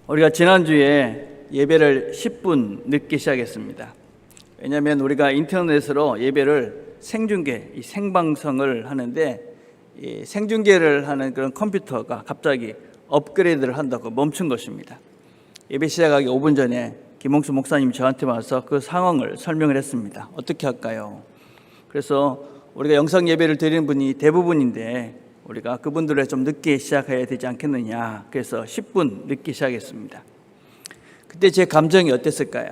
우리가 지난주에 예배를 10분 늦게 시작했습니다. 왜냐하면 우리가 인터넷으로 예배를 생중계, 생방송을 하는데 이 생중계를 하는 그런 컴퓨터가 갑자기 업그레이드를 한다고 멈춘 것입니다. 예배 시작하기 5분 전에 김홍수 목사님이 저한테 와서 그 상황을 설명을 했습니다. 어떻게 할까요? 그래서 우리가 영상 예배를 드리는 분이 대부분인데 우리가 그분들을 좀 늦게 시작해야 되지 않겠느냐. 그래서 10분 늦게 시작했습니다. 그때 제 감정이 어땠을까요?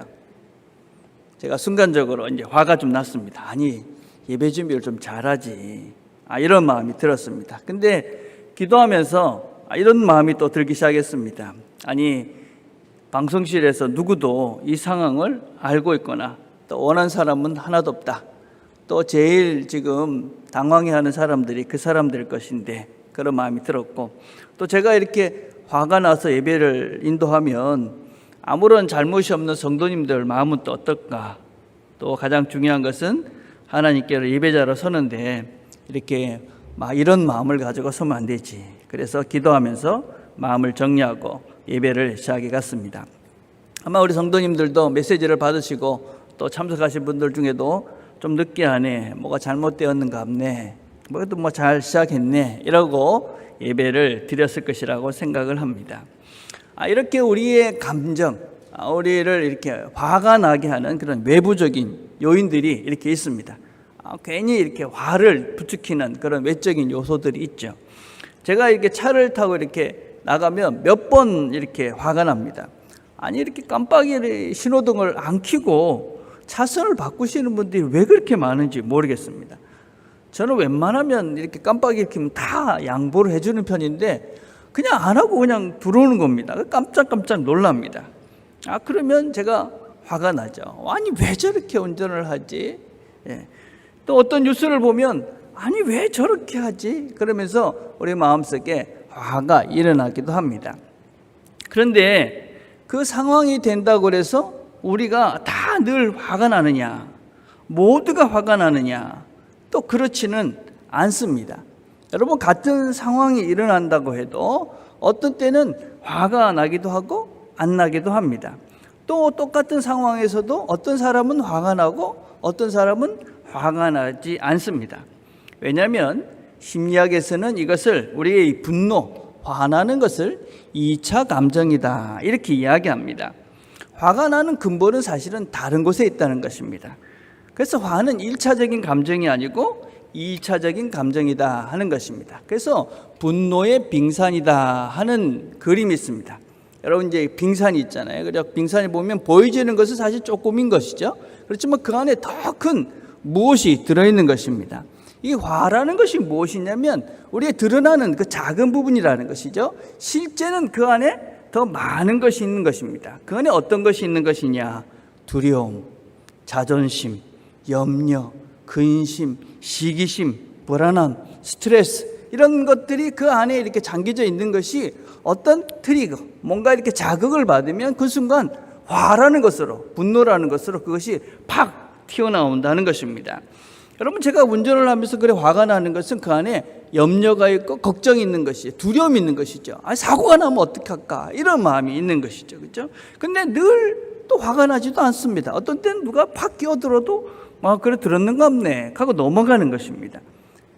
제가 순간적으로 이제 화가 좀 났습니다. 아니, 예배 준비를 좀 잘하지. 이런 마음이 들었습니다. 근데 기도하면서 이런 마음이 또 들기 시작했습니다. 아니, 방송실에서 누구도 이 상황을 알고 있거나 또 원하는 사람은 하나도 없다. 또 제일 지금 당황해하는 사람들이 그 사람들일 것인데 그런 마음이 들었고, 또 제가 이렇게 화가 나서 예배를 인도하면 아무런 잘못이 없는 성도님들 마음은 또 어떨까. 또 가장 중요한 것은 하나님께로 예배자로 서는데 이렇게 이런 마음을 가지고 서면 안 되지. 그래서 기도하면서 마음을 정리하고 예배를 시작해 갔습니다. 아마 우리 성도님들도 메시지를 받으시고 또 참석하신 분들 중에도 좀 늦게 하네, 뭐가 잘못되었는가 없네, 그래도 뭐 잘 시작했네 이러고 예배를 드렸을 것이라고 생각을 합니다. 이렇게 우리의 감정, 우리를 이렇게 화가 나게 하는 그런 외부적인 요인들이 이렇게 있습니다. 괜히 이렇게 화를 부추기는 그런 외적인 요소들이 있죠. 제가 이렇게 차를 타고 이렇게 나가면 몇 번 이렇게 화가 납니다. 아니, 이렇게 깜빡이 신호등을 안 켜고 차선을 바꾸시는 분들이 왜 그렇게 많은지 모르겠습니다. 저는 웬만하면 이렇게 깜빡이 켜면 다 양보를 해주는 편인데 그냥 안 하고 그냥 들어오는 겁니다. 깜짝깜짝 놀랍니다. 그러면 제가 화가 나죠. 아니, 왜 저렇게 운전을 하지? 또 어떤 뉴스를 보면 아니, 왜 저렇게 하지? 그러면서 우리 마음속에 화가 일어나기도 합니다. 그런데 그 상황이 된다고 해서 우리가 다 늘 화가 나느냐, 모두가 화가 나느냐, 또 그렇지는 않습니다. 여러분, 같은 상황이 일어난다고 해도 어떤 때는 화가 나기도 하고 안 나기도 합니다. 또 똑같은 상황에서도 어떤 사람은 화가 나고 어떤 사람은 화가 나지 않습니다. 왜냐하면 심리학에서는 이것을 우리의 분노, 화나는 것을 2차 감정이다 이렇게 이야기합니다. 화가 나는 근본은 사실은 다른 곳에 있다는 것입니다. 그래서 화는 1차적인 감정이 아니고 2차적인 감정이다 하는 것입니다. 그래서 분노의 빙산이다 하는 그림이 있습니다. 여러분, 이제 빙산이 있잖아요. 그래서 빙산이 보면 보여지는 것은 사실 조금인 것이죠. 그렇지만 그 안에 더 큰 무엇이 들어있는 것입니다. 이 화라는 것이 무엇이냐면 우리의 드러나는 그 작은 부분이라는 것이죠. 실제는 그 안에 더 많은 것이 있는 것입니다. 그 안에 어떤 것이 있는 것이냐? 두려움, 자존심, 염려, 근심, 시기심, 불안함, 스트레스, 이런 것들이 그 안에 이렇게 잠겨져 있는 것이 어떤 트리거, 뭔가 이렇게 자극을 받으면 그 순간 화라는 것으로, 분노라는 것으로 그것이 팍 튀어나온다는 것입니다. 여러분, 제가 운전을 하면서 그래 화가 나는 것은 그 안에 염려가 있고 걱정이 있는 것이, 두려움이 있는 것이죠. 사고가 나면 어떡할까, 이런 마음이 있는 것이죠. 그렇죠? 근데 늘 또 화가 나지도 않습니다. 어떤 때는 누가 팍 끼어들어도 그래 들었는가 없네 하고 넘어가는 것입니다.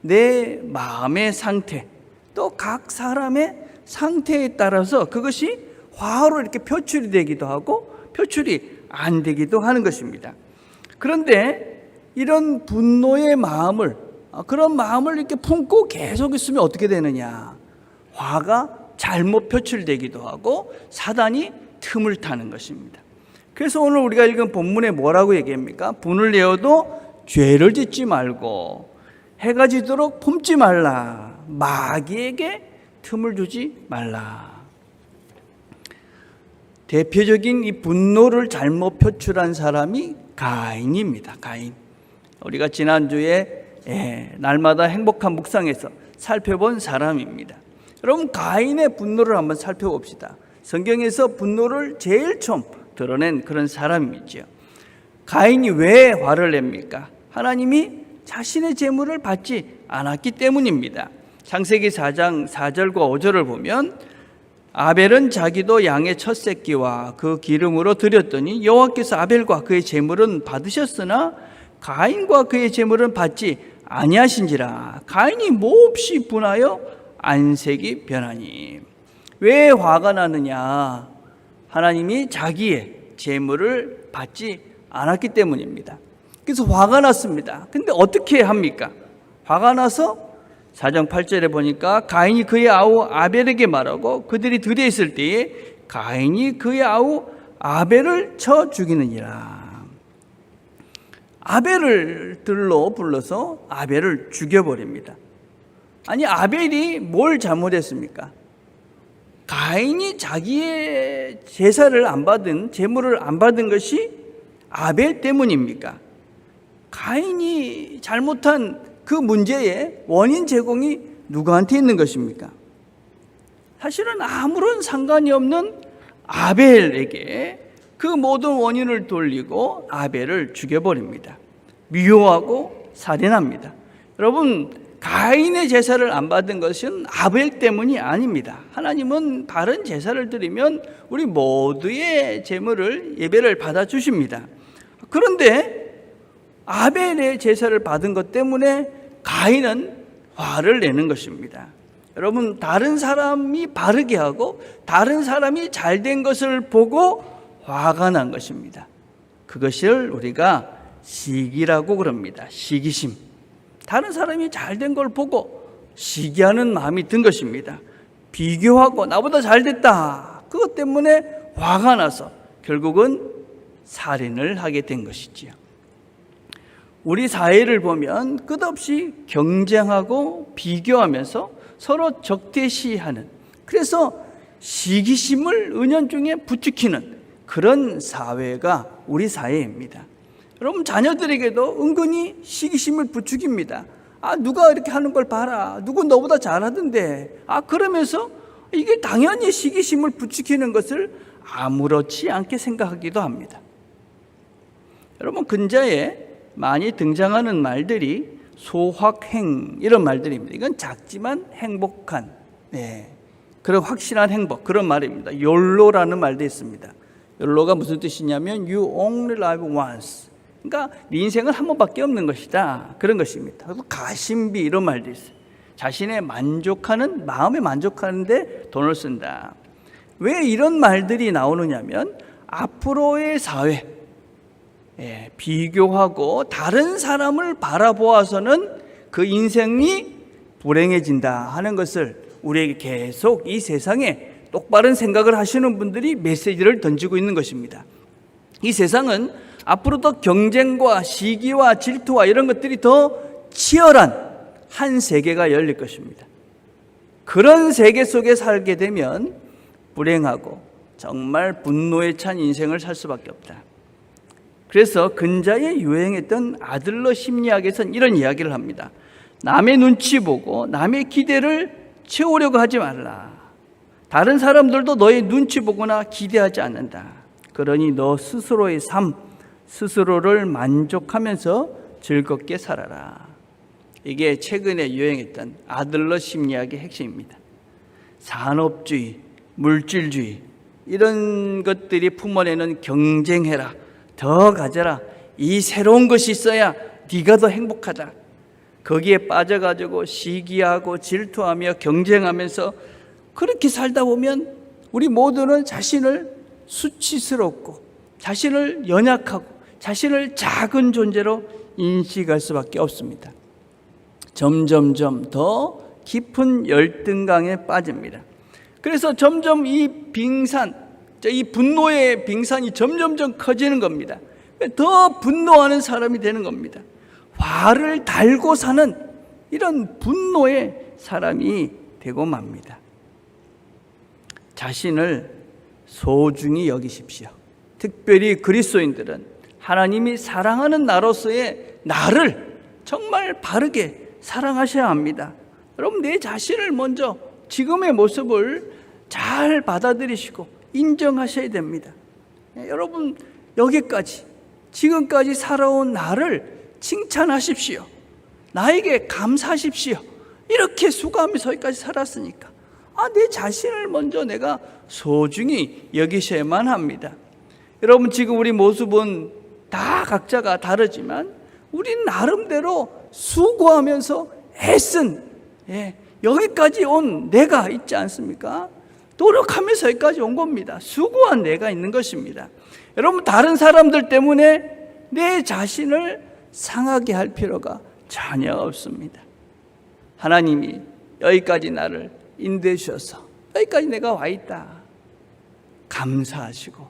내 마음의 상태, 또 각 사람의 상태에 따라서 그것이 화로 이렇게 표출이 되기도 하고 표출이 안 되기도 하는 것입니다. 그런데 이런 분노의 마음을, 그런 마음을 이렇게 품고 계속 있으면 어떻게 되느냐? 화가 잘못 표출되기도 하고 사단이 틈을 타는 것입니다. 그래서 오늘 우리가 읽은 본문에 뭐라고 얘기합니까? 분을 내어도 죄를 짓지 말고 해가 지도록 품지 말라. 마귀에게 틈을 주지 말라. 대표적인 이 분노를 잘못 표출한 사람이 가인입니다. 가인. 우리가 지난주에 날마다 행복한 묵상에서 살펴본 사람입니다. 여러분, 가인의 분노를 한번 살펴봅시다. 성경에서 분노를 제일 처음 드러낸 그런 사람이죠. 가인이 왜 화를 냅니까? 하나님이 자신의 재물을 받지 않았기 때문입니다. 창세기 4장 4절과 5절을 보면 아벨은 자기도 양의 첫 새끼와 그 기름으로 드렸더니 여호와께서 아벨과 그의 제물은 받으셨으나 가인과 그의 제물은 받지 아니하신지라. 가인이 몹시 분하여 안색이 변하니. 왜 화가 나느냐? 하나님이 자기의 제물을 받지 않았기 때문입니다. 그래서 화가 났습니다. 근데 어떻게 합니까? 화가 나서 4장 8절에 보니까 가인이 그의 아우 아벨에게 말하고 그들이 들에 있을 때에 가인이 그의 아우 아벨을 쳐 죽이느니라. 아벨을 들로 불러서 아벨을 죽여버립니다. 아니, 아벨이 뭘 잘못했습니까? 가인이 자기의 제사를 안 받은, 제물을 안 받은 것이 아벨 때문입니까? 가인이 잘못한 그 문제의 원인 제공이 누구한테 있는 것입니까? 사실은 아무런 상관이 없는 아벨에게 그 모든 원인을 돌리고 아벨을 죽여버립니다. 미워하고 살인합니다. 여러분, 가인의 제사를 안 받은 것은 아벨 때문이 아닙니다. 하나님은 바른 제사를 드리면 우리 모두의 제물을, 예배를 받아주십니다. 그런데 아벨의 제사를 받은 것 때문에 가인은 화를 내는 것입니다. 여러분, 다른 사람이 바르게 하고 다른 사람이 잘된 것을 보고 화가 난 것입니다. 그것을 우리가 시기라고 그럽니다. 시기심. 다른 사람이 잘된 걸 보고 시기하는 마음이 든 것입니다. 비교하고 나보다 잘됐다. 그것 때문에 화가 나서 결국은 살인을 하게 된 것이지요. 우리 사회를 보면 끝없이 경쟁하고 비교하면서 서로 적대시하는, 그래서 시기심을 은연중에 부추기는 그런 사회가 우리 사회입니다. 여러분, 자녀들에게도 은근히 시기심을 부추깁니다. 누가 이렇게 하는 걸 봐라. 누구 너보다 잘하던데. 그러면서 이게 당연히 시기심을 부추기는 것을 아무렇지 않게 생각하기도 합니다. 여러분, 근자에 많이 등장하는 말들이 소확행, 이런 말들입니다. 이건 작지만 행복한, 그런 확실한 행복, 그런 말입니다. 욜로라는 말도 있습니다. 욜로가 무슨 뜻이냐면 You only live once. 그러니까 네 인생은 한 번밖에 없는 것이다, 그런 것입니다. 그리고 가심비, 이런 말도 있어요. 자신의 만족하는, 마음에 만족하는데 돈을 쓴다. 왜 이런 말들이 나오느냐면 앞으로의 사회, 비교하고 다른 사람을 바라보아서는 그 인생이 불행해진다 하는 것을 우리에게 계속 이 세상에 똑바른 생각을 하시는 분들이 메시지를 던지고 있는 것입니다. 이 세상은 앞으로 더 경쟁과 시기와 질투와 이런 것들이 더 치열한 한 세계가 열릴 것입니다. 그런 세계 속에 살게 되면 불행하고 정말 분노에 찬 인생을 살 수밖에 없다. 그래서 근자에 유행했던 아들러 심리학에서는 이런 이야기를 합니다. 남의 눈치 보고 남의 기대를 채우려고 하지 말라. 다른 사람들도 너의 눈치 보거나 기대하지 않는다. 그러니 너 스스로의 삶, 스스로를 만족하면서 즐겁게 살아라. 이게 최근에 유행했던 아들러 심리학의 핵심입니다. 산업주의, 물질주의, 이런 것들이 품어내는 경쟁해라, 더 가져라, 이 새로운 것이 있어야 네가 더 행복하다. 거기에 빠져가지고 시기하고 질투하며 경쟁하면서 그렇게 살다 보면 우리 모두는 자신을 수치스럽고 자신을 연약하고 자신을 작은 존재로 인식할 수밖에 없습니다. 점점점 더 깊은 열등감에 빠집니다. 그래서 점점 이 빙산, 이 분노의 빙산이 점점점 커지는 겁니다. 더 분노하는 사람이 되는 겁니다. 화를 달고 사는 이런 분노의 사람이 되고 맙니다. 자신을 소중히 여기십시오. 특별히 그리스도인들은 하나님이 사랑하는 나로서의 나를 정말 바르게 사랑하셔야 합니다. 여러분, 내 자신을 먼저 지금의 모습을 잘 받아들이시고 인정하셔야 됩니다. 여러분, 여기까지 지금까지 살아온 나를 칭찬하십시오. 나에게 감사하십시오. 이렇게 수고하면서 여기까지 살았으니까 내 자신을 먼저 내가 소중히 여기셔야만 합니다. 여러분, 지금 우리 모습은 다 각자가 다르지만 우린 나름대로 수고하면서 애쓴 여기까지 온 내가 있지 않습니까? 노력하면서 여기까지 온 겁니다. 수고한 내가 있는 것입니다. 여러분, 다른 사람들 때문에 내 자신을 상하게 할 필요가 전혀 없습니다. 하나님이 여기까지 나를 인도해 주셔서 여기까지 내가 와 있다 감사하시고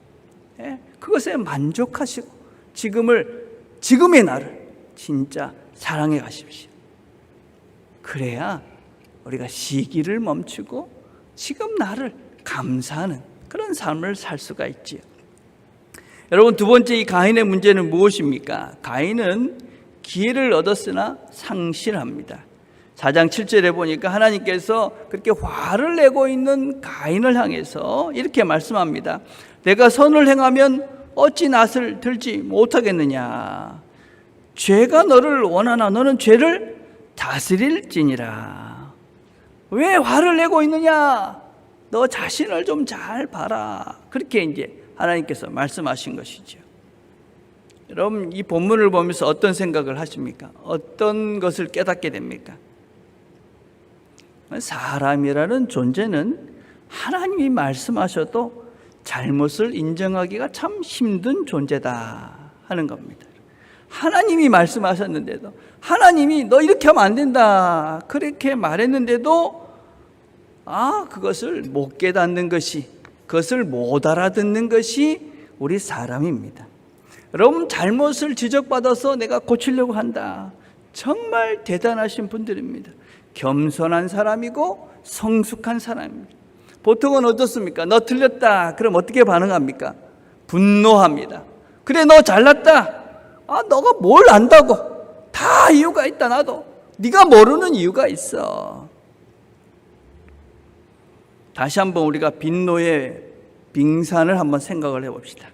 그것에 만족하시고 지금의 나를 진짜 사랑해 가십시오. 그래야 우리가 시기를 멈추고 지금 나를 감사하는 그런 삶을 살 수가 있지요. 여러분, 두 번째 이 가인의 문제는 무엇입니까? 가인은 기회를 얻었으나 상실합니다. 4장 7절에 보니까 하나님께서 그렇게 화를 내고 있는 가인을 향해서 이렇게 말씀합니다. 내가 선을 행하면 어찌 낯을 들지 못하겠느냐. 죄가 너를 원하나 너는 죄를 다스릴지니라. 왜 화를 내고 있느냐? 너 자신을 좀 잘 봐라. 그렇게 이제 하나님께서 말씀하신 것이죠. 여러분, 이 본문을 보면서 어떤 생각을 하십니까? 어떤 것을 깨닫게 됩니까? 사람이라는 존재는 하나님이 말씀하셔도 잘못을 인정하기가 참 힘든 존재다 하는 겁니다. 하나님이 말씀하셨는데도, 하나님이 너 이렇게 하면 안 된다 그렇게 말했는데도 그것을 못 깨닫는 것이, 그것을 못 알아듣는 것이 우리 사람입니다. 여러분, 잘못을 지적받아서 내가 고치려고 한다, 정말 대단하신 분들입니다. 겸손한 사람이고 성숙한 사람입니다. 보통은 어떻습니까? 너 틀렸다 그럼 어떻게 반응합니까? 분노합니다. 그래, 너 잘났다. 너가 뭘 안다고. 다 이유가 있다. 나도 네가 모르는 이유가 있어. 다시 한번 우리가 빈노의 빙산을 한번 생각을 해봅시다.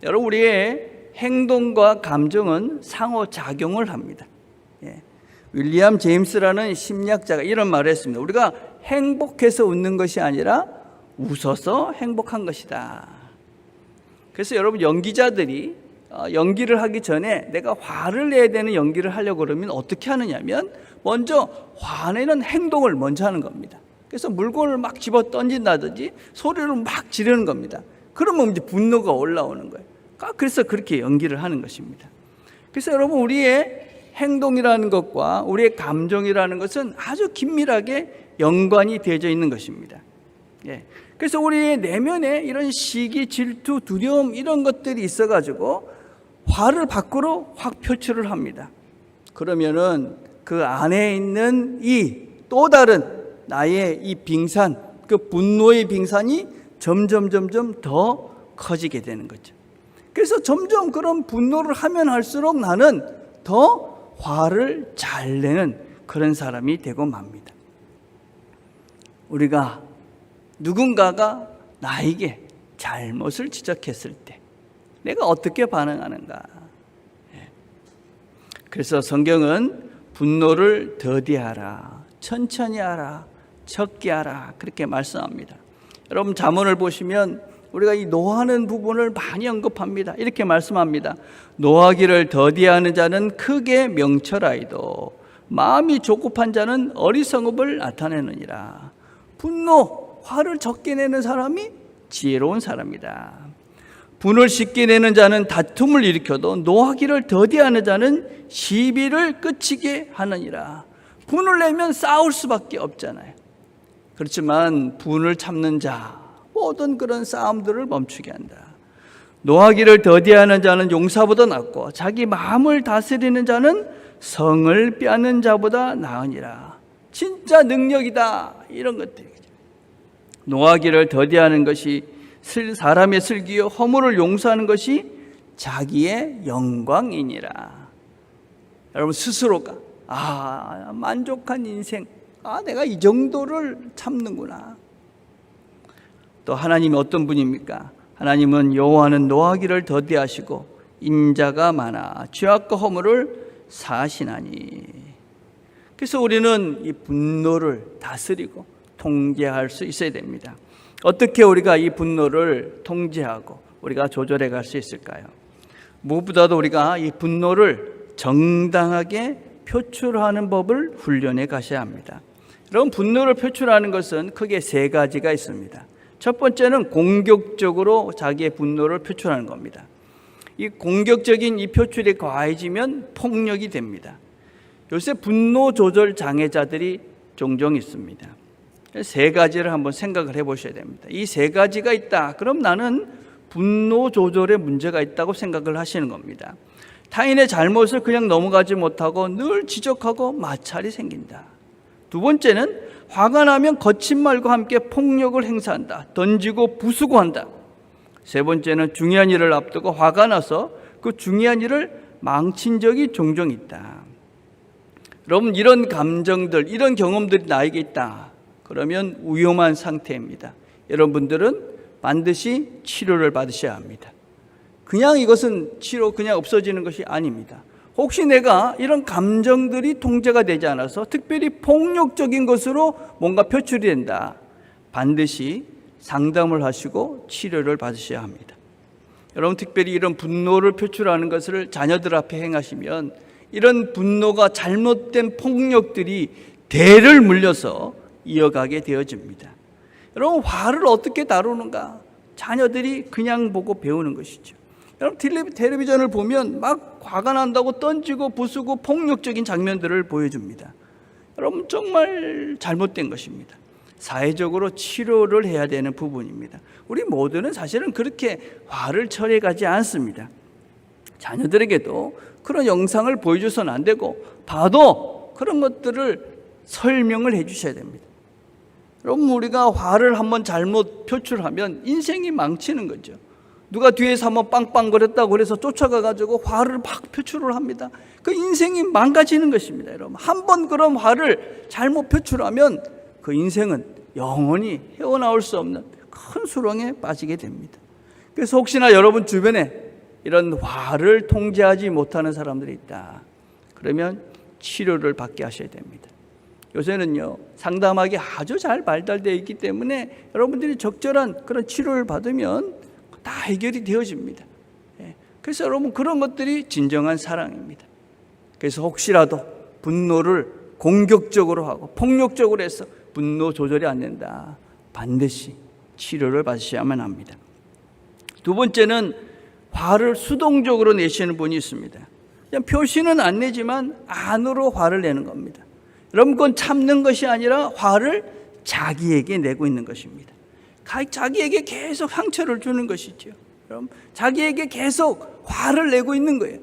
여러분, 우리의 행동과 감정은 상호작용을 합니다. 윌리엄 제임스라는 심리학자가 이런 말을 했습니다. 우리가 행복해서 웃는 것이 아니라 웃어서 행복한 것이다. 그래서 여러분, 연기자들이 연기를 하기 전에 내가 화를 내야 되는 연기를 하려고 그러면 어떻게 하느냐면 먼저 화내는 행동을 먼저 하는 겁니다. 그래서 물건을 막 집어 던진다든지 소리를 막 지르는 겁니다. 그러면 이제 분노가 올라오는 거예요. 그래서 그렇게 연기를 하는 것입니다. 그래서 여러분, 우리의 행동이라는 것과 우리의 감정이라는 것은 아주 긴밀하게 연관이 되어져 있는 것입니다. 그래서 우리의 내면에 이런 시기, 질투, 두려움 이런 것들이 있어가지고 화를 밖으로 확 표출을 합니다. 그러면은 그 안에 있는 이 또 다른 나의 이 빙산, 그 분노의 빙산이 점점 더 커지게 되는 거죠. 그래서 점점 그런 분노를 하면 할수록 나는 더 화를 잘 내는 그런 사람이 되고 맙니다. 우리가 누군가가 나에게 잘못을 지적했을 때 내가 어떻게 반응하는가? 그래서 성경은 분노를 더디하라, 천천히 하라, 적게 하라 그렇게 말씀합니다. 여러분, 잠언을 보시면 우리가 이 노하는 부분을 많이 언급합니다. 이렇게 말씀합니다. 노하기를 더디하는 자는 크게 명철하이도 마음이 조급한 자는 어리석음을 나타내느니라. 분노, 화를 적게 내는 사람이 지혜로운 사람이다. 분을 쉽게 내는 자는 다툼을 일으켜도 노하기를 더디하는 자는 시비를 그치게 하느니라. 분을 내면 싸울 수밖에 없잖아요. 그렇지만 분을 참는 자, 모든 그런 싸움들을 멈추게 한다. 노하기를 더디하는 자는 용사보다 낫고 자기 마음을 다스리는 자는 성을 빼앗는 자보다 나으니라. 진짜 능력이다. 이런 것들이죠. 노하기를 더디하는 것이 사람의 슬기요 허물을 용서하는 것이 자기의 영광이니라. 여러분, 스스로가 만족한 인생, 내가 이 정도를 참는구나. 또 하나님이 어떤 분입니까? 하나님은 여호와는 노하기를 더디하시고 인자가 많아 죄악과 허물을 사하시나니. 그래서 우리는 이 분노를 다스리고 통제할 수 있어야 됩니다. 어떻게 우리가 이 분노를 통제하고 우리가 조절해 갈 수 있을까요? 무엇보다도 우리가 이 분노를 정당하게 표출하는 법을 훈련해 가셔야 합니다. 여러분, 분노를 표출하는 것은 크게 세 가지가 있습니다. 첫 번째는 공격적으로 자기의 분노를 표출하는 겁니다. 이 공격적인 이 표출이 과해지면 폭력이 됩니다. 요새 분노 조절 장애자들이 종종 있습니다. 세 가지를 한번 생각을 해보셔야 됩니다. 이 세 가지가 있다. 그럼 나는 분노 조절에 문제가 있다고 생각을 하시는 겁니다. 타인의 잘못을 그냥 넘어가지 못하고 늘 지적하고 마찰이 생긴다. 두 번째는 화가 나면 거친 말과 함께 폭력을 행사한다. 던지고 부수고 한다. 세 번째는 중요한 일을 앞두고 화가 나서 그 중요한 일을 망친 적이 종종 있다. 여러분, 이런 감정들, 이런 경험들이 나에게 있다. 그러면 위험한 상태입니다. 여러분들은 반드시 치료를 받으셔야 합니다. 그냥 이것은 치료 그냥 없어지는 것이 아닙니다. 혹시 내가 이런 감정들이 통제가 되지 않아서 특별히 폭력적인 것으로 뭔가 표출이 된다. 반드시 상담을 하시고 치료를 받으셔야 합니다. 여러분, 특별히 이런 분노를 표출하는 것을 자녀들 앞에 행하시면 이런 분노가 잘못된 폭력들이 대를 물려서 이어가게 되어집니다. 여러분, 화를 어떻게 다루는가? 자녀들이 그냥 보고 배우는 것이죠. 여러분, 텔레비전을 보면 막 화가 난다고 던지고 부수고 폭력적인 장면들을 보여줍니다. 여러분, 정말 잘못된 것입니다. 사회적으로 치료를 해야 되는 부분입니다. 우리 모두는 사실은 그렇게 화를 처리해 가지 않습니다. 자녀들에게도 그런 영상을 보여줘서는 안 되고 봐도 그런 것들을 설명을 해 주셔야 됩니다. 여러분, 우리가 화를 한번 잘못 표출하면 인생이 망치는 거죠. 누가 뒤에서 한번 빵빵거렸다고 그래서 쫓아가가지고 화를 막 표출을 합니다. 그 인생이 망가지는 것입니다. 여러분, 한번 그런 화를 잘못 표출하면 그 인생은 영원히 헤어나올 수 없는 큰 수렁에 빠지게 됩니다. 그래서 혹시나 여러분 주변에 이런 화를 통제하지 못하는 사람들이 있다. 그러면 치료를 받게 하셔야 됩니다. 요새는요, 상담하기 아주 잘 발달되어 있기 때문에 여러분들이 적절한 그런 치료를 받으면 다 해결이 되어집니다. 그래서 여러분, 그런 것들이 진정한 사랑입니다. 그래서 혹시라도 분노를 공격적으로 하고 폭력적으로 해서 분노 조절이 안 된다. 반드시 치료를 받으셔야만 합니다. 두 번째는 화를 수동적으로 내시는 분이 있습니다. 그냥 표시는 안 내지만 안으로 화를 내는 겁니다. 여러분, 그건 참는 것이 아니라 화를 자기에게 내고 있는 것입니다. 자기에게 계속 상처를 주는 것이죠. 여러분, 자기에게 계속 화를 내고 있는 거예요.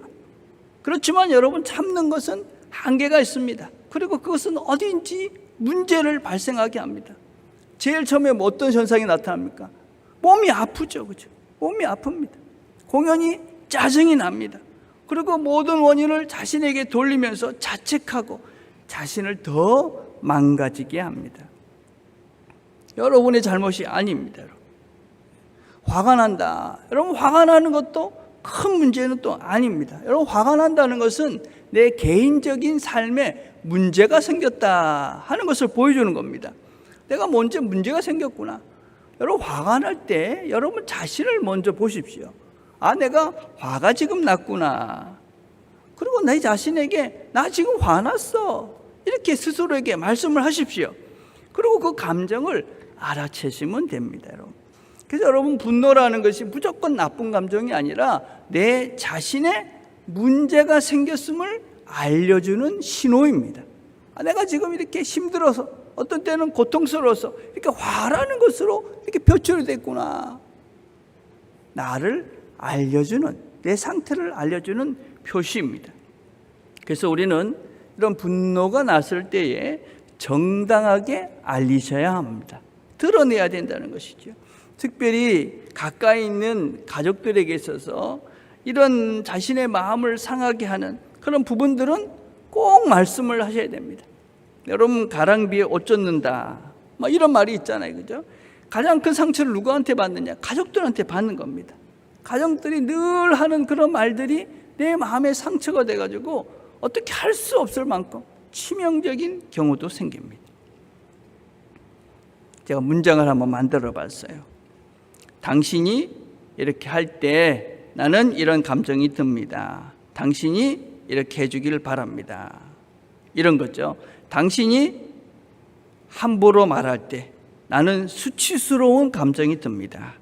그렇지만 여러분, 참는 것은 한계가 있습니다. 그리고 그것은 어디인지 문제를 발생하게 합니다. 제일 처음에 어떤 현상이 나타납니까? 몸이 아프죠. 그죠? 몸이 아픕니다. 공연히 짜증이 납니다. 그리고 모든 원인을 자신에게 돌리면서 자책하고 자신을 더 망가지게 합니다. 여러분의 잘못이 아닙니다. 여러분. 화가 난다. 여러분, 화가 나는 것도 큰 문제는 또 아닙니다. 여러분, 화가 난다는 것은 내 개인적인 삶에 문제가 생겼다 하는 것을 보여주는 겁니다. 내가 먼저 문제가 생겼구나. 여러분, 화가 날 때 여러분 자신을 먼저 보십시오. 아, 내가 화가 지금 났구나. 그리고 내 자신에게 나 지금 화났어. 이렇게 스스로에게 말씀을 하십시오. 그리고 그 감정을 알아채시면 됩니다, 여러분. 그래서 여러분, 분노라는 것이 무조건 나쁜 감정이 아니라 내 자신의 문제가 생겼음을 알려주는 신호입니다. 아, 내가 지금 이렇게 힘들어서, 어떤 때는 고통스러워서 이렇게 화라는 것으로 이렇게 표출이 됐구나. 나를 알려주는, 내 상태를 알려주는 표시입니다. 그래서 우리는 이런 분노가 났을 때에 정당하게 알리셔야 합니다. 드러내야 된다는 것이죠. 특별히 가까이 있는 가족들에게 있어서 이런 자신의 마음을 상하게 하는 그런 부분들은 꼭 말씀을 하셔야 됩니다. 여러분, 가랑비에 옷 젖는다, 뭐 이런 말이 있잖아요. 그죠? 가장 큰 상처를 누구한테 받느냐? 가족들한테 받는 겁니다. 가족들이 늘 하는 그런 말들이 내 마음에 상처가 돼가지고 어떻게 할 수 없을 만큼 치명적인 경우도 생깁니다. 제가 문장을 한번 만들어 봤어요. 당신이 이렇게 할 때 나는 이런 감정이 듭니다. 당신이 이렇게 해주길 바랍니다. 이런 거죠. 당신이 함부로 말할 때 나는 수치스러운 감정이 듭니다.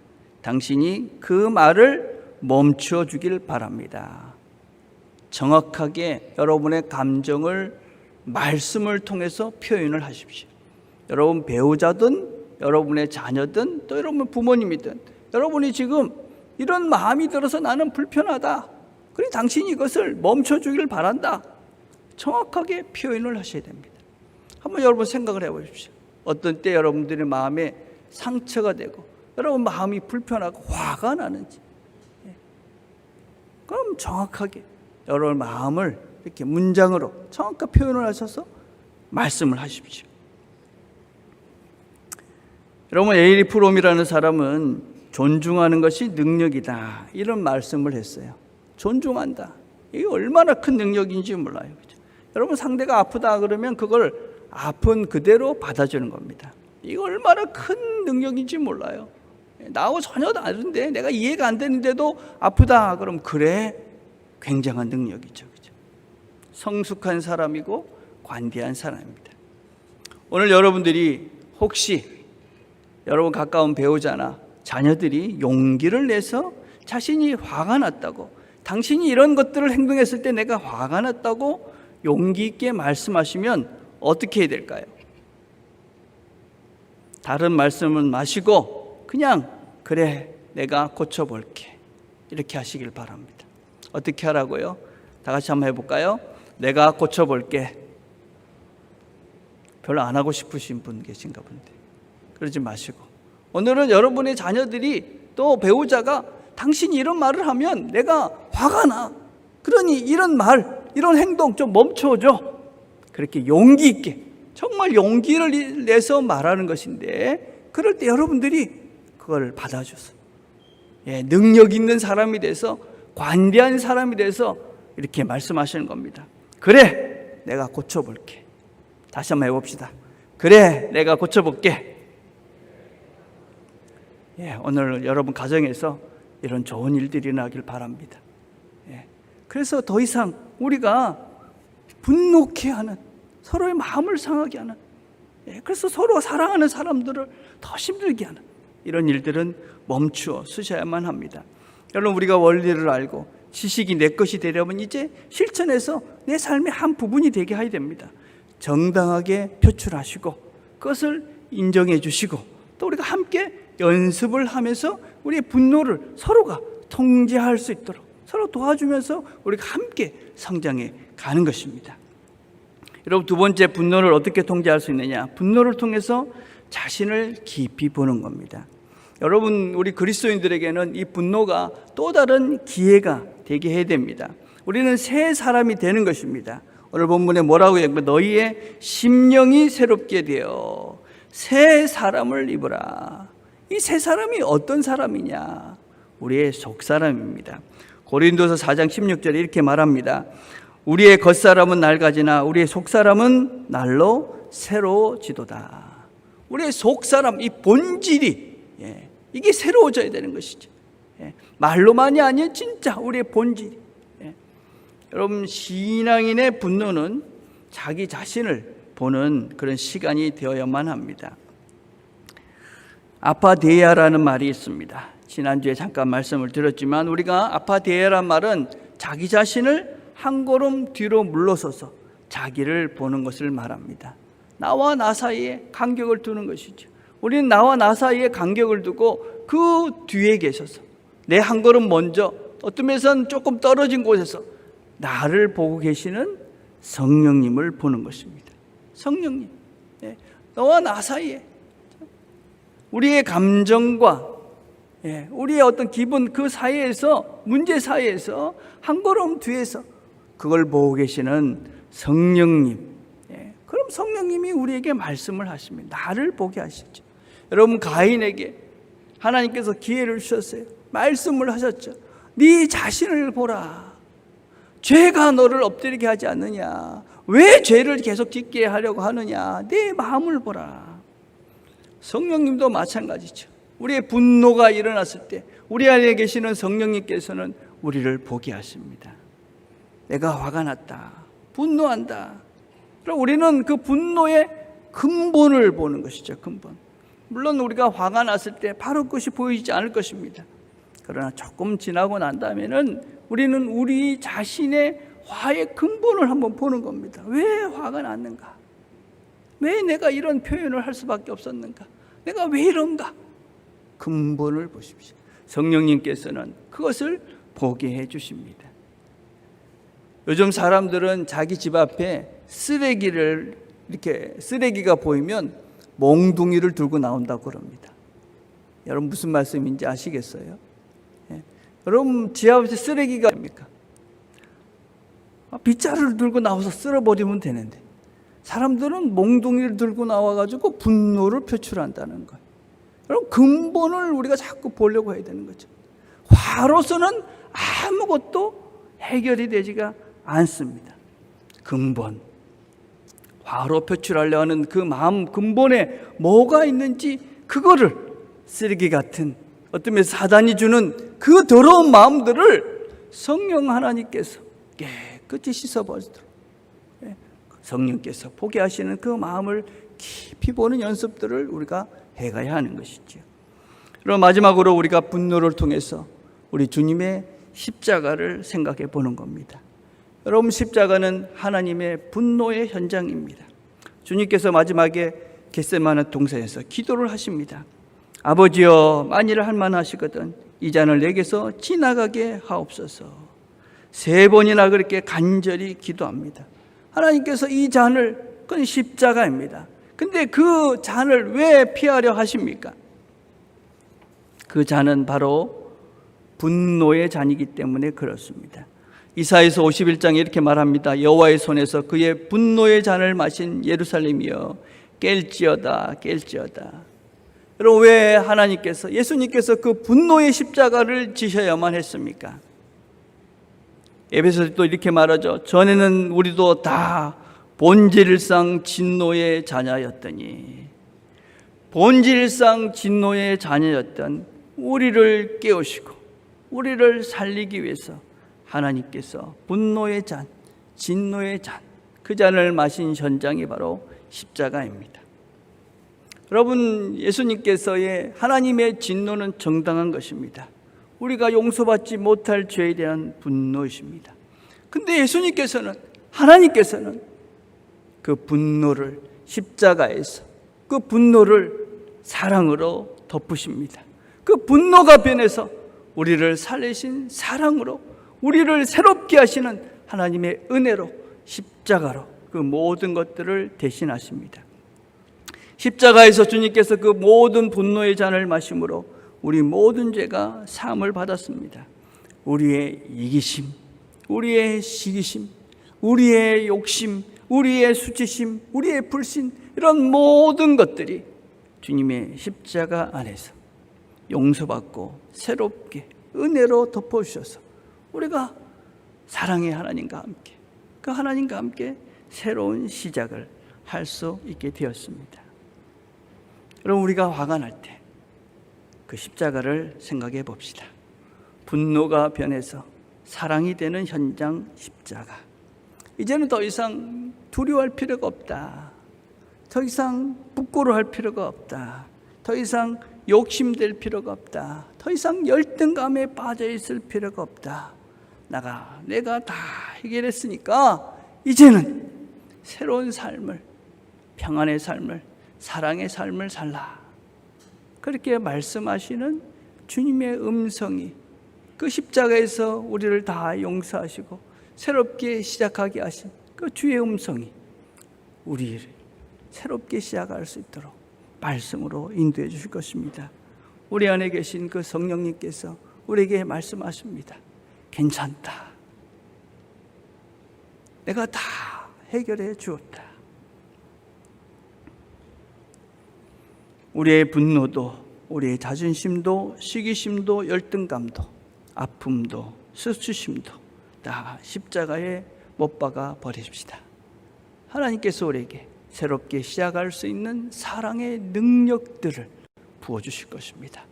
당신이 그 말을 멈추어 주길 바랍니다. 정확하게 여러분의 감정을 말씀을 통해서 표현을 하십시오. 여러분 배우자든 여러분의 자녀든 또 여러분 부모님이든 여러분이 지금 이런 마음이 들어서 나는 불편하다. 그래 당신이 이것을 멈춰주길 바란다. 정확하게 표현을 하셔야 됩니다. 한번 여러분 생각을 해보십시오. 어떤 때 여러분들의 마음에 상처가 되고 여러분 마음이 불편하고 화가 나는지, 그럼 정확하게 여러분 마음을 이렇게 문장으로 정확하게 표현을 하셔서 말씀을 하십시오. 여러분 에이리 프롬이라는 사람은 존중하는 것이 능력이다 이런 말씀을 했어요. 존중한다. 이게 얼마나 큰 능력인지 몰라요. 그렇죠? 여러분 상대가 아프다 그러면 그걸 아픈 그대로 받아주는 겁니다. 이게 얼마나 큰 능력인지 몰라요. 나하고 전혀 다른데 내가 이해가 안 되는데도 아프다 그럼 그래 굉장한 능력이죠. 그렇죠? 성숙한 사람이고 관대한 사람입니다. 오늘 여러분들이 혹시 여러분 가까운 배우자나 자녀들이 용기를 내서 자신이 화가 났다고, 당신이 이런 것들을 행동했을 때 내가 화가 났다고 용기 있게 말씀하시면 어떻게 해야 될까요? 다른 말씀은 마시고 그냥 그래 내가 고쳐볼게 이렇게 하시길 바랍니다. 어떻게 하라고요? 다 같이 한번 해볼까요? 내가 고쳐볼게. 별로 안 하고 싶으신 분 계신가 본데 그러지 마시고, 오늘은 여러분의 자녀들이 또 배우자가 당신이 이런 말을 하면 내가 화가 나. 그러니 이런 말, 이런 행동 좀 멈춰줘. 그렇게 용기 있게, 정말 용기를 내서 말하는 것인데, 그럴 때 여러분들이 그걸 받아줘서 능력 있는 사람이 돼서, 관대한 사람이 돼서 이렇게 말씀하시는 겁니다. 그래, 내가 고쳐볼게. 다시 한번 해봅시다. 그래, 내가 고쳐볼게. 오늘 여러분 가정에서 이런 좋은 일들이 나길 바랍니다. 그래서 더 이상 우리가 분노케 하는, 서로의 마음을 상하게 하는, 그래서 서로 사랑하는 사람들을 더 힘들게 하는 이런 일들은 멈추어 쓰셔야만 합니다. 여러분 우리가 원리를 알고 지식이 내 것이 되려면 이제 실천해서 내 삶의 한 부분이 되게 해야 됩니다. 정당하게 표출하시고 그것을 인정해 주시고 또 우리가 함께 연습을 하면서 우리의 분노를 서로가 통제할 수 있도록 서로 도와주면서 우리가 함께 성장해 가는 것입니다. 여러분 두 번째, 분노를 어떻게 통제할 수 있느냐? 분노를 통해서 자신을 깊이 보는 겁니다. 여러분 우리 그리스도인들에게는 이 분노가 또 다른 기회가 되게 해야 됩니다. 우리는 새 사람이 되는 것입니다. 오늘 본문에 뭐라고 해요? 너희의 심령이 새롭게 되어 새 사람을 입으라. 이 새 사람이 어떤 사람이냐? 우리의 속사람입니다. 고린도서 4장 16절에 이렇게 말합니다. 우리의 겉사람은 낡아지나 우리의 속사람은 날로 새로워지도다. 우리의 속사람, 이 본질이 이게 새로워져야 되는 것이죠. 말로만이 아니에요. 진짜 우리의 본질이. 여러분 신앙인의 분노는 자기 자신을 보는 그런 시간이 되어야만 합니다. 아파데이아라는 말이 있습니다. 지난주에 잠깐 말씀을 드렸지만 우리가 아파데이아란 말은 자기 자신을 한 걸음 뒤로 물러서서 자기를 보는 것을 말합니다. 나와 나 사이에 간격을 두는 것이죠. 우리는 나와 나 사이에 간격을 두고 그 뒤에 계셔서 내 한 걸음 먼저, 어떤 면에서는 조금 떨어진 곳에서 나를 보고 계시는 성령님을 보는 것입니다. 성령님, 너와 나 사이에 우리의 감정과 우리의 어떤 기분 그 사이에서, 문제 사이에서 한 걸음 뒤에서 그걸 보고 계시는 성령님. 그럼 성령님이 우리에게 말씀을 하십니다. 나를 보게 하시죠. 여러분 가인에게 하나님께서 기회를 주셨어요. 말씀을 하셨죠. 네 자신을 보라. 죄가 너를 엎드리게 하지 않느냐. 왜 죄를 계속 짓게 하려고 하느냐. 내 마음을 보라. 성령님도 마찬가지죠. 우리의 분노가 일어났을 때 우리 안에 계시는 성령님께서는 우리를 보게 하십니다. 내가 화가 났다, 분노한다. 그럼 우리는 그 분노의 근본을 보는 것이죠. 근본. 물론 우리가 화가 났을 때 바로 그것이 보이지 않을 것입니다. 그러나 조금 지나고 난 다음에는 우리는 우리 자신의 화의 근본을 한번 보는 겁니다. 왜 화가 났는가? 왜 내가 이런 표현을 할 수밖에 없었는가? 내가 왜 이런가? 근본을 보십시오. 성령님께서는 그것을 보게 해주십니다. 요즘 사람들은 자기 집 앞에 쓰레기가 보이면 몽둥이를 들고 나온다고 그럽니다. 여러분 무슨 말씀인지 아시겠어요? 예. 여러분 집 앞에 쓰레기가 됩니까? 빗자루를 들고 나와서 쓸어버리면 되는데 사람들은 몽둥이를 들고 나와가지고 분노를 표출한다는 거예요. 여러분 근본을 우리가 자꾸 보려고 해야 되는 거죠. 화로서는 아무것도 해결이 되지가 않습니다. 근본, 화로 표출하려 하는 그 마음 근본에 뭐가 있는지 그거를 쓰레기 같은 어떤 면에서 사단이 주는 그 더러운 마음들을 성령 하나님께서 깨끗이 씻어버리도록 성령께서 보게 하시는 그 마음을 깊이 보는 연습들을 우리가 해가야 하는 것이죠. 그럼 마지막으로 우리가 분노를 통해서 우리 주님의 십자가를 생각해 보는 겁니다. 여러분 십자가는 하나님의 분노의 현장입니다. 주님께서 마지막에 겟세마네 동산에서 기도를 하십니다. 아버지여 만일 할만하시거든 이 잔을 내게서 지나가게 하옵소서. 3번이나 그렇게 간절히 기도합니다. 하나님께서 이 잔을, 그건 십자가입니다. 근데 그 잔을 왜 피하려 하십니까? 그 잔은 바로 분노의 잔이기 때문에 그렇습니다. 이사야서 51장에 이렇게 말합니다. 여호와의 손에서 그의 분노의 잔을 마신 예루살렘이여 깰지어다 깰지어다. 여러분 왜 하나님께서 예수님께서 그 분노의 십자가를 지셔야만 했습니까? 에베소서 또 이렇게 말하죠. 전에는 우리도 다 본질상 진노의 자녀였더니 본질상 진노의 자녀였던 우리를 깨우시고 우리를 살리기 위해서 하나님께서 분노의 잔, 진노의 잔, 그 잔을 마신 현장이 바로 십자가입니다. 여러분 예수님께서의 하나님의 진노는 정당한 것입니다. 우리가 용서받지 못할 죄에 대한 분노이십니다. 근데 예수님께서는 하나님께서는 그 분노를 십자가에서 그 분노를 사랑으로 덮으십니다. 그 분노가 변해서 우리를 살리신 사랑으로 우리를 새롭게 하시는 하나님의 은혜로 십자가로 그 모든 것들을 대신하십니다. 십자가에서 주님께서 그 모든 분노의 잔을 마심으로 우리 모든 죄가 사함을 받았습니다. 우리의 이기심, 우리의 시기심, 우리의 욕심, 우리의 수치심, 우리의 불신, 이런 모든 것들이 주님의 십자가 안에서 용서받고 새롭게 은혜로 덮어주셔서 우리가 사랑의 하나님과 함께 그 하나님과 함께 새로운 시작을 할 수 있게 되었습니다. 여러분 우리가 화가 날 때 그 십자가를 생각해 봅시다. 분노가 변해서 사랑이 되는 현장 십자가. 이제는 더 이상 두려워할 필요가 없다. 더 이상 부끄러워할 필요가 없다. 더 이상 욕심될 필요가 없다. 더 이상 열등감에 빠져 있을 필요가 없다. 내가 다 해결했으니까 이제는 새로운 삶을, 평안의 삶을, 사랑의 삶을 살라. 그렇게 말씀하시는 주님의 음성이 그 십자가에서 우리를 다 용서하시고 새롭게 시작하게 하신 그 주의 음성이 우리를 새롭게 시작할 수 있도록 말씀으로 인도해 주실 것입니다. 우리 안에 계신 그 성령님께서 우리에게 말씀하십니다. 괜찮다. 내가 다 해결해 주었다. 우리의 분노도, 우리의 자존심도, 시기심도, 열등감도, 아픔도, 수치심도 다 십자가에 못 박아 버리십시다. 하나님께서 우리에게 새롭게 시작할 수 있는 사랑의 능력들을 부어주실 것입니다.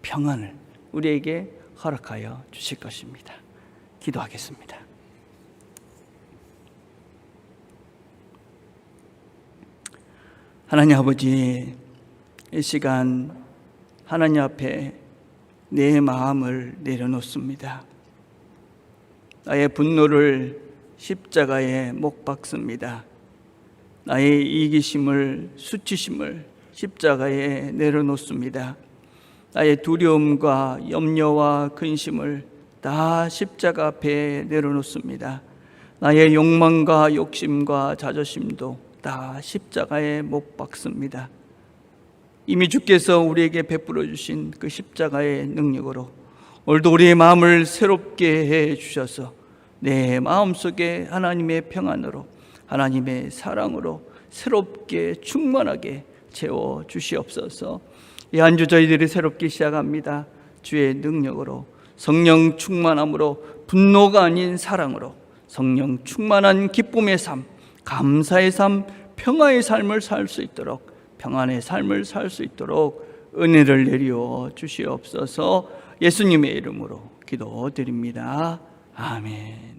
평안을 우리에게 허락하여 주실 것입니다. 기도하겠습니다. 하나님 아버지, 이 시간 하나님 앞에 내 마음을 내려놓습니다. 나의 분노를 십자가에 못 박습니다. 나의 이기심을, 수치심을 십자가에 내려놓습니다. 나의 두려움과 염려와 근심을 다 십자가 앞에 내려놓습니다. 나의 욕망과 욕심과 자존심도 다 십자가에 못 박습니다. 이미 주께서 우리에게 베풀어 주신 그 십자가의 능력으로 오늘도 우리의 마음을 새롭게 해 주셔서 내 마음속에 하나님의 평안으로, 하나님의 사랑으로 새롭게 충만하게 채워 주시옵소서. 이 한 주 저희들이 새롭게 시작합니다. 주의 능력으로, 성령 충만함으로, 분노가 아닌 사랑으로, 성령 충만한 기쁨의 삶, 감사의 삶, 평화의 삶을 살 수 있도록, 평안의 삶을 살 수 있도록 은혜를 내려 주시옵소서. 예수님의 이름으로 기도드립니다. 아멘.